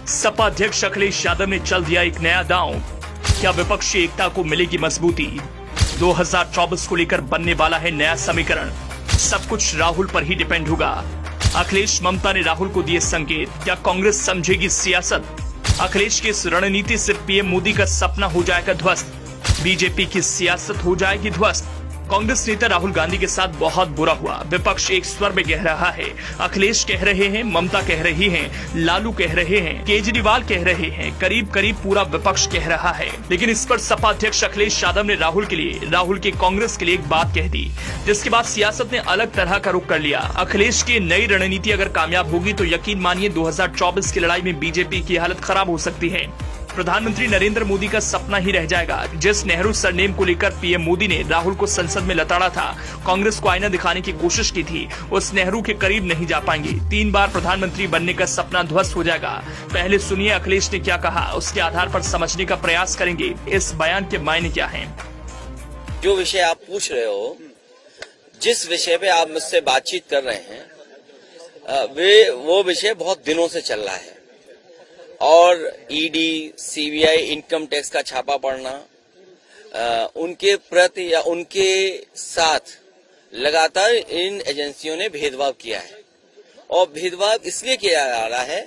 सपा अध्यक्ष अखिलेश यादव ने चल दिया एक नया दांव। क्या विपक्षी एकता को मिलेगी मजबूती? 2024 को लेकर बनने वाला है नया समीकरण। सब कुछ राहुल पर ही डिपेंड होगा। अखिलेश ममता ने राहुल को दिए संकेत। क्या कांग्रेस समझेगी सियासत? अखिलेश की इस रणनीति से पीएम मोदी का सपना हो जाएगा ध्वस्त। बीजेपी की सियासत हो जाएगी ध्वस्त। कांग्रेस नेता राहुल गांधी के साथ बहुत बुरा हुआ। विपक्ष एक स्वर में कह रहा है, अखिलेश कह रहे हैं, ममता कह रही हैं, लालू कह रहे हैं, केजरीवाल कह रहे हैं, करीब करीब पूरा विपक्ष कह रहा है। लेकिन इस पर सपा अध्यक्ष अखिलेश यादव ने राहुल के कांग्रेस के लिए एक बात कह दी, जिसके बाद सियासत ने अलग तरह का रुख कर लिया। अखिलेश की नई रणनीति अगर कामयाब होगी तो यकीन मानिए 2024 की लड़ाई में बीजेपी की हालत खराब हो सकती है। प्रधानमंत्री नरेंद्र मोदी का सपना ही रह जाएगा। जिस नेहरू सरनेम को लेकर पीएम मोदी ने राहुल को संसद में लताड़ा था, कांग्रेस को आईना दिखाने की कोशिश की थी, उस नेहरू के करीब नहीं जा पाएंगे। 3 बार प्रधानमंत्री बनने का सपना ध्वस्त हो जाएगा। पहले सुनिए अखिलेश ने क्या कहा, उसके आधार पर समझने का प्रयास करेंगे इस बयान के मायने क्या है। जो विषय आप पूछ रहे हो, जिस विषय पे आप मुझसे बातचीत कर रहे हैं, वो विषय बहुत दिनों से चल रहा है और ईडी, सीबीआई, इनकम टैक्स का छापा पड़ना, उनके प्रति या उनके साथ लगातार इन एजेंसियों ने भेदभाव किया है और भेदभाव इसलिए किया जा रहा है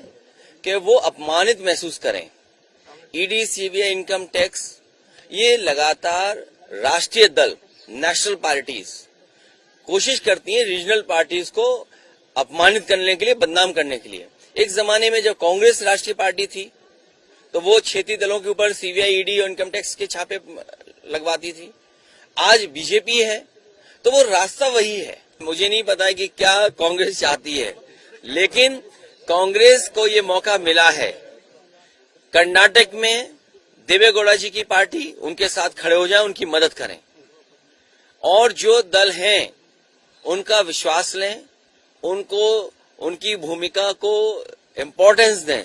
कि वो अपमानित महसूस करें। ईडी, सीबीआई, इनकम टैक्स ये लगातार राष्ट्रीय दल, नेशनल पार्टीज कोशिश करती हैं रीजनल पार्टीज को अपमानित करने के लिए, बदनाम करने के लिए। एक जमाने में जब कांग्रेस राष्ट्रीय पार्टी थी तो वो क्षेत्रीय दलों के ऊपर सीबीआई, ईडी और इनकम टैक्स के छापे लगवाती थी। आज बीजेपी है तो वो रास्ता वही है। मुझे नहीं पता है कि क्या कांग्रेस चाहती है, लेकिन कांग्रेस को ये मौका मिला है। कर्नाटक में देवेगौड़ा जी की पार्टी, उनके साथ खड़े हो जाए, उनकी मदद करें और जो दल हैं उनका विश्वास लें, उनको उनकी भूमिका को इम्पोर्टेंस दें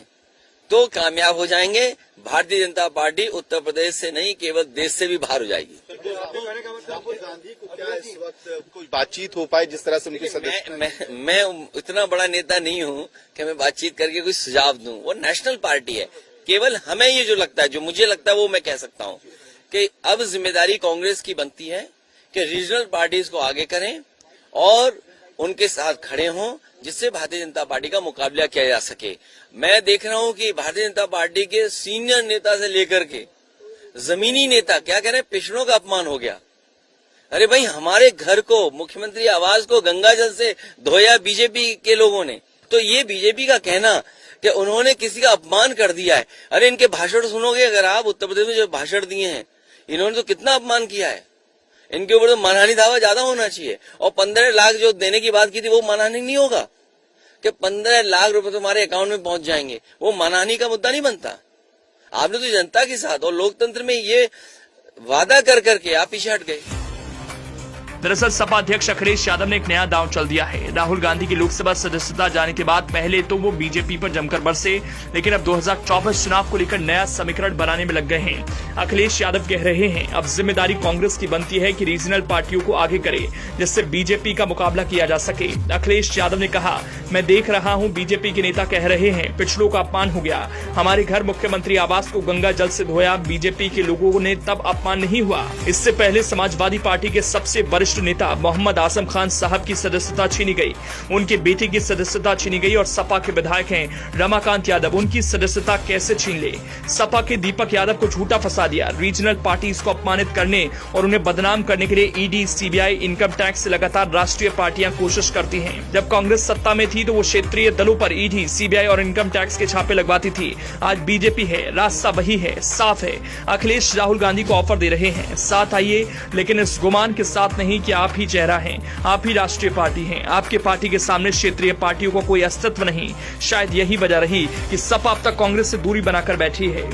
तो कामयाब हो जाएंगे। भारतीय जनता पार्टी उत्तर प्रदेश से नहीं, केवल देश से भी बाहर हो जाएगी। राहुल गांधी को क्या इस वक्त कुछ बातचीत हो पाए जिस तरह से उनके सदस्य? मैं इतना बड़ा नेता नहीं हूं कि मैं बातचीत करके कोई सुझाव दूं। वो नेशनल पार्टी है। केवल हमें ये जो लगता है, जो मुझे लगता है, वो मैं कह सकता हूं कि अब जिम्मेदारी कांग्रेस की बनती है कि रीजनल पार्टीज को आगे करें और उनके साथ खड़े हों, जिससे भारतीय जनता पार्टी का मुकाबला किया जा सके। मैं देख रहा हूं कि भारतीय जनता पार्टी के सीनियर नेता से लेकर के जमीनी नेता क्या कह रहे हैं, पिछड़ों का अपमान हो गया। अरे भाई, हमारे घर को, मुख्यमंत्री आवास को गंगा जल से धोया बीजेपी के लोगों ने, तो ये बीजेपी का कहना कि उन्होंने किसी का अपमान कर दिया है। अरे इनके भाषण सुनोगे अगर आप, उत्तर प्रदेश में जो भाषण दिए हैं, इन्होंने तो कितना अपमान किया है। इनके ऊपर तो मानहानि दावा ज्यादा होना चाहिए। और 15 लाख जो देने की बात की थी, वो मानहानि नहीं होगा कि 15 लाख रुपए तुम्हारे अकाउंट में पहुंच जाएंगे। वो मानहानि का मुद्दा नहीं बनता। आपने तो जनता के साथ और लोकतंत्र में ये वादा कर करके आप पीछे हट गए। दरअसल सपा अध्यक्ष अखिलेश यादव ने एक नया दांव चल दिया है। राहुल गांधी की लोकसभा सदस्यता जाने के बाद पहले तो वो बीजेपी पर जमकर बरसे, लेकिन अब 2024 चुनाव को लेकर नया समीकरण बनाने में लग गए हैं। अखिलेश यादव कह रहे हैं, अब जिम्मेदारी कांग्रेस की बनती है कि रीजनल पार्टियों को आगे करे, जिससे बीजेपी का मुकाबला किया जा सके। अखिलेश यादव ने कहा, मैं देख रहा हूं बीजेपी के नेता कह रहे हैं पिछड़ों का अपमान हो गया। हमारे घर मुख्यमंत्री आवास को गंगा जल से धोया, बीजेपी के लोगों ने तब अपमान नहीं हुआ। इससे पहले समाजवादी पार्टी के सबसे वरिष्ठ नेता मोहम्मद आजम खान साहब की सदस्यता छीनी गई, उनके बेटे की सदस्यता छीनी गई और सपा के विधायक हैं रमाकांत यादव, उनकी सदस्यता कैसे छीन ले। सपा के दीपक यादव को झूठा फंसा दिया। रीजनल पार्टीज को अपमानित करने और उन्हें बदनाम करने के लिए ईडी, सीबीआई, इनकम टैक्स से लगातार राष्ट्रीय पार्टियां कोशिश करती हैं। जब कांग्रेस सत्ता में थी तो वो क्षेत्रीय दलों पर ईडी, सीबीआई और इनकम टैक्स के छापे लगवाती थी। आज बीजेपी है, रास्ता वही है, साफ है। अखिलेश राहुल गांधी को ऑफर दे रहे हैं, साथ आइए, लेकिन इस गुमान के साथ नहीं कि आप ही चेहरा हैं, आप ही राष्ट्रीय पार्टी हैं। आपके पार्टी के सामने क्षेत्रीय पार्टियों को कोई अस्तित्व नहीं। शायद यही वजह रही कि सपा अब तक कांग्रेस से दूरी बनाकर बैठी है।